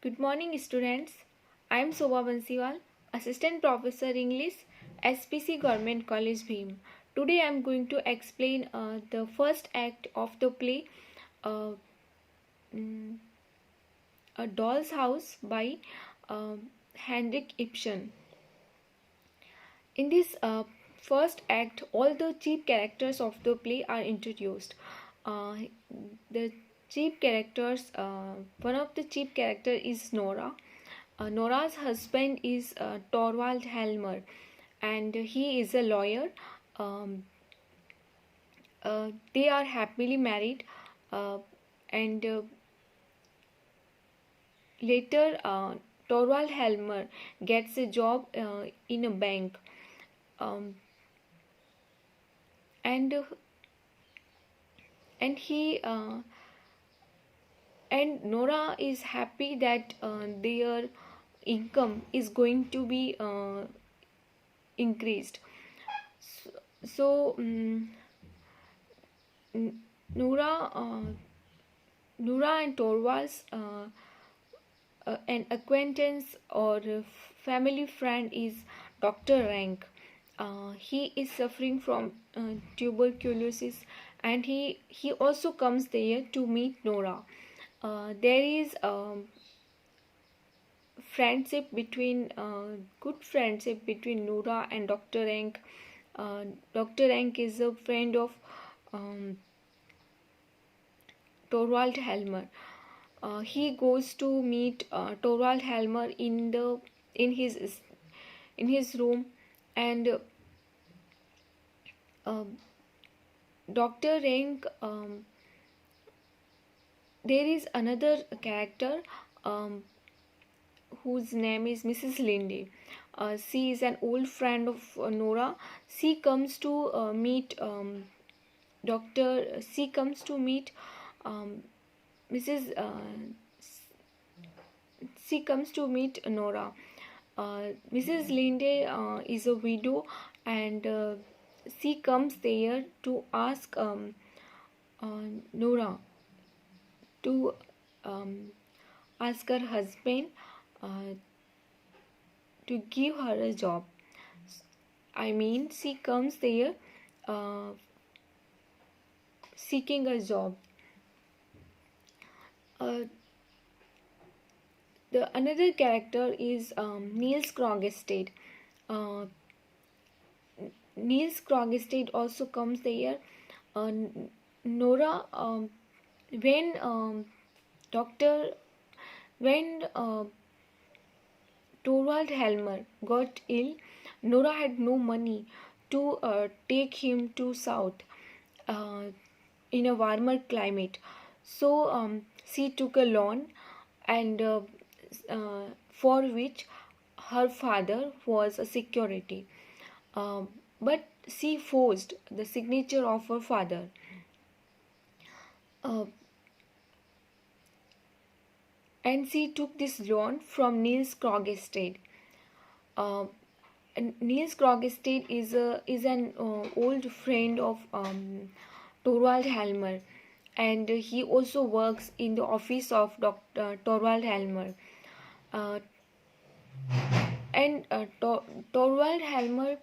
Good morning, students. I am Sobha Bansiwal, Assistant Professor English, SPC Government College, Bhim. Today I am going to explain the first act of the play, uh, mm, A Doll's House by uh, Henrik Ibsen. In this first act, all the chief characters of the play are introduced. Uh, the chief characters, one of the chief character is Nora. Nora's husband is Torvald Helmer, and he is a lawyer. Um, they are happily married, uh, and later Torvald Helmer gets a job in a bank, um, and and he and Nora is happy that their income is going to be increased. So, N- Nora, Nora and Torvalds, an acquaintance or a family friend is Dr. Rank. He is suffering from tuberculosis, and he also comes there to meet Nora. There is good friendship between Nora and Dr. Rank. Dr. Rank is a friend of um, Torvald Helmer. He goes to meet Torvald Helmer in his room, and uh, Dr. Rank. There is another character um, whose name is Mrs. Linde. She is an old friend of Nora. She comes to meet Doctor. She comes to meet Mrs. She comes to meet Nora. Mrs. Linde is a widow, and she comes there to ask Nora to um, ask her husband uh, to give her a job. I mean, she comes there uh, seeking a job. Uh, the another character is Niels Krogstad. Uh, Niels Krogstad also comes there. Uh, Nora, when Doctor, when Torvald Helmer got ill, Nora had no money to take him to South uh, in a warmer climate. So she took a loan, and for which her father was a security. But she forced the signature of her father. Uh, and she took this loan from Niels Krogstad. Uh, and Niels Krogstad is an old friend of Torvald Helmer, and he also works in the office of Dr. Torvald Helmer. Uh, and Torvald Helmer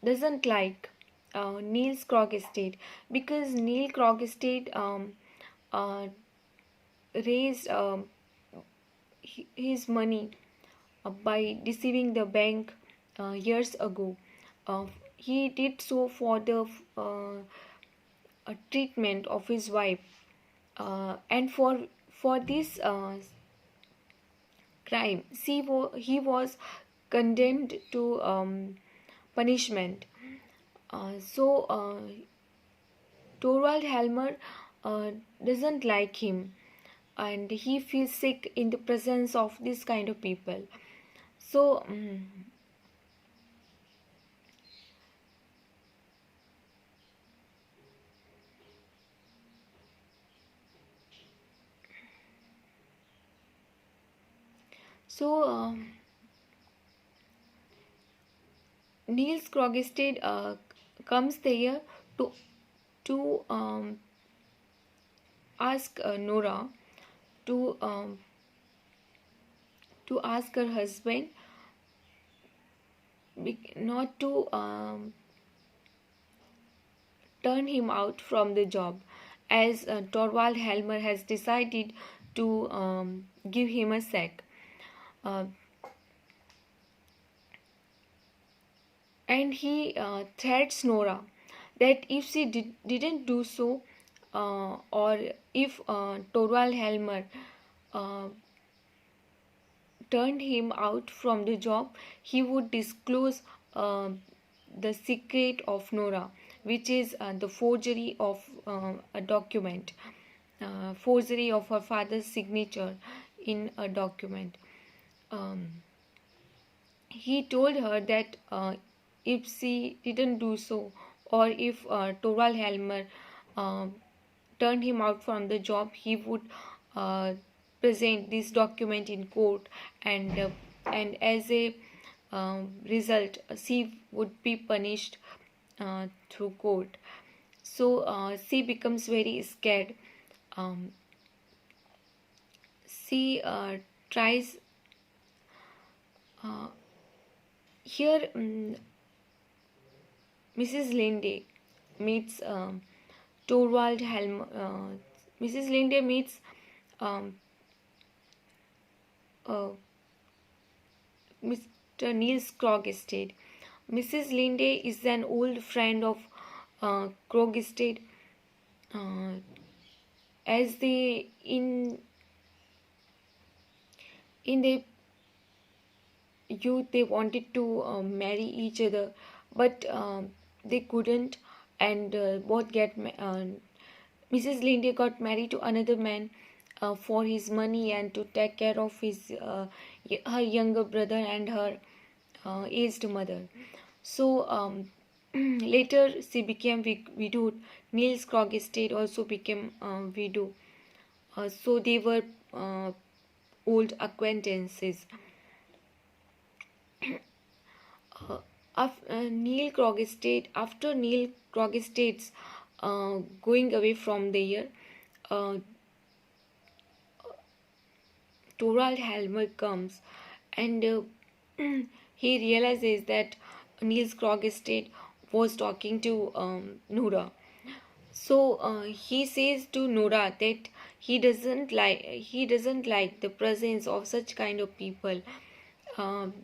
doesn't like Niels Krogstad because Neil Krogstad uh, raised his money by deceiving the bank years ago. Uh, he did so for the treatment of his wife, and for this crime, he was condemned to punishment. So Torvald Helmer doesn't like him, and he feels sick in the presence of this kind of people. So so Niels Krogstad comes there to to ask Nora to to ask her husband not to turn him out from the job, as Torvald Helmer has decided to give him a sack. Uh, and he threats Nora that if she didn't do so, or if Torvald Helmer uh, turned him out from the job, he would disclose uh, the secret of Nora, which is the forgery of a document, forgery of her father's signature in a document. Um, he told her that if she didn't do so, or if Torvald Helmer uh, turned him out from the job, he would uh, present this document in court, and as a result, she would be punished through court. So she becomes very scared. Um, she tries uh, here. Mrs. Linde meets Torvald Helm. Mrs. Linde meets um, uh, Mr. Niels Krogstad. Mrs. Linde is an old friend of Krogstad, uh, as they in the youth they wanted to marry each other, but they couldn't, and both get Mrs. Linde got married to another man for his money and to take care of his her younger brother and her aged mother. So later she became widowed. Niels Krogstad also became widow. So they were uh, old acquaintances. After Neil Krogstad's going away from there, uh, Torvald Helmer comes, and he realizes that Niels Krogstad was talking to Nora. So he says to Nora that he doesn't like the presence of such kind of people, um,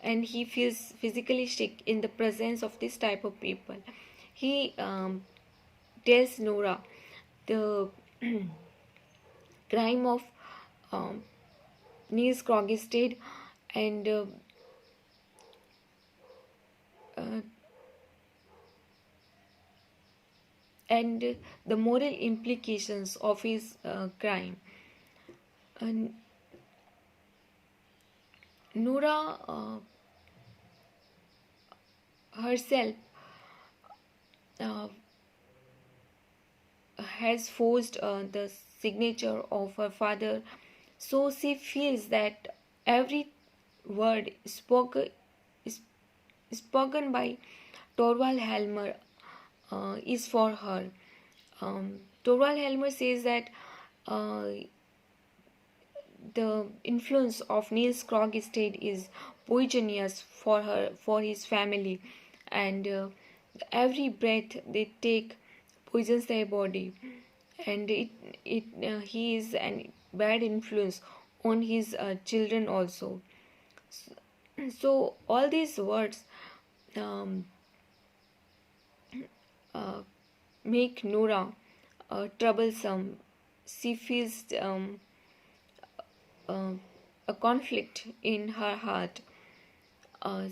and he feels physically sick in the presence of this type of people. He tells Nora the crime of um, Niels Krogstad, and uh, and the moral implications of his crime. And Nora herself uh, has forged the signature of her father, so she feels that every word spoken by Torvald Helmer is for her. Torvald Helmer says that uh, the influence of Niels Krogstad is poisonous for her, for his family, and every breath they take poisons their body, and he is an bad influence on his children also. So all these words um, uh, make Nora troublesome. She feels uh, a conflict in her heart. Uh,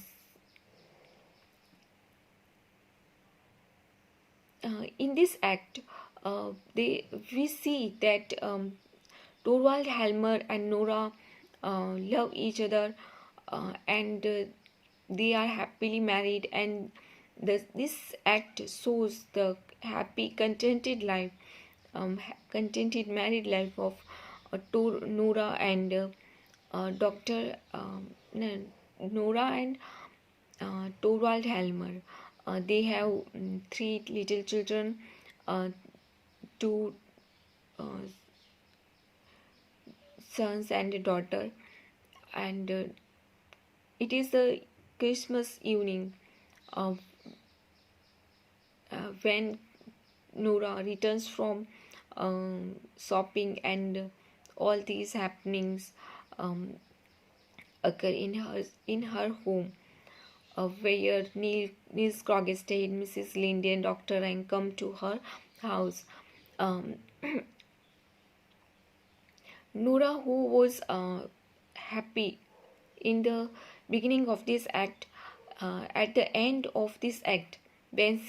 in this act, we see that Torvald Helmer and Nora love each other, and they are happily married, and this act shows the happy, contented life, contented married life of Nora and Dr. Nora and Torvald Helmer. They have three little children, uh, two uh, sons and a daughter. and it is the Christmas evening uh, when Nora returns from shopping, and all these happenings um, occur in her home, where Niels Krogestad, Mrs. Linde, and Dr. Rank come to her house. Um, Nora, who was happy in the beginning of this act, at the end of this act, when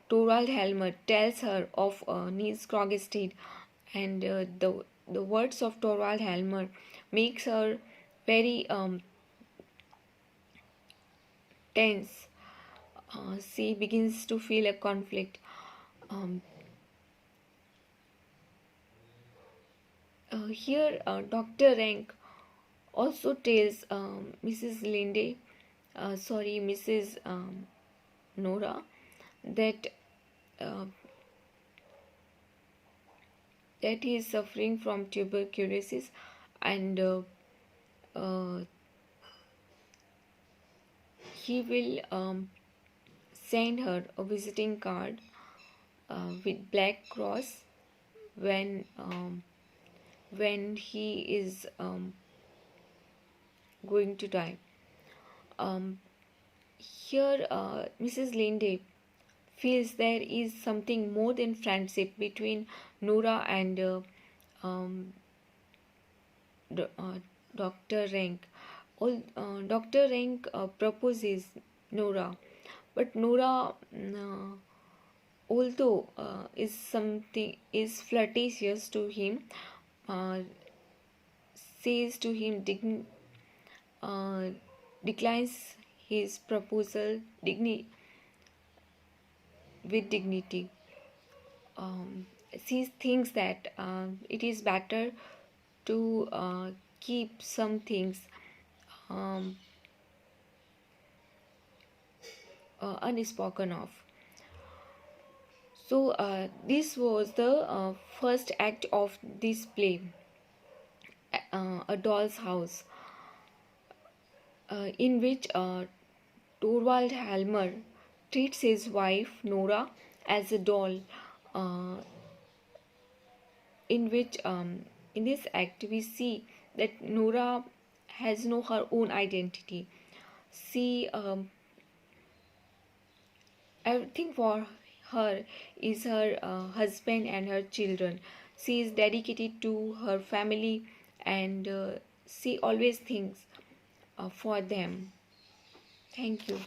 Torvald Helmer tells her of Niels Krogestad, and the words of Torvald Helmer makes her very tense. She begins to feel a conflict. Um, Here, Dr. Rank also tells Mrs. Nora, that uh, that he is suffering from tuberculosis, and uh, he will send her a visiting card with black cross when he is going to die. Um, Here, Mrs. Linde feels there is something more than friendship between Nora and um, Dr. Rank. Dr. Rank proposes Nora, but Nora, although is flirtatious to him, uh, says to him uh, declines his proposal with dignity. She thinks that it is better to keep some things um, unspoken of. So, this was the first act of this play, A Doll's House, in which Torvald Helmer treats his wife Nora as a doll. Uh, in which in this act we see that Nora has no her own identity. She everything for her is her husband and her children. She is dedicated to her family, and she always thinks for them. Thank you.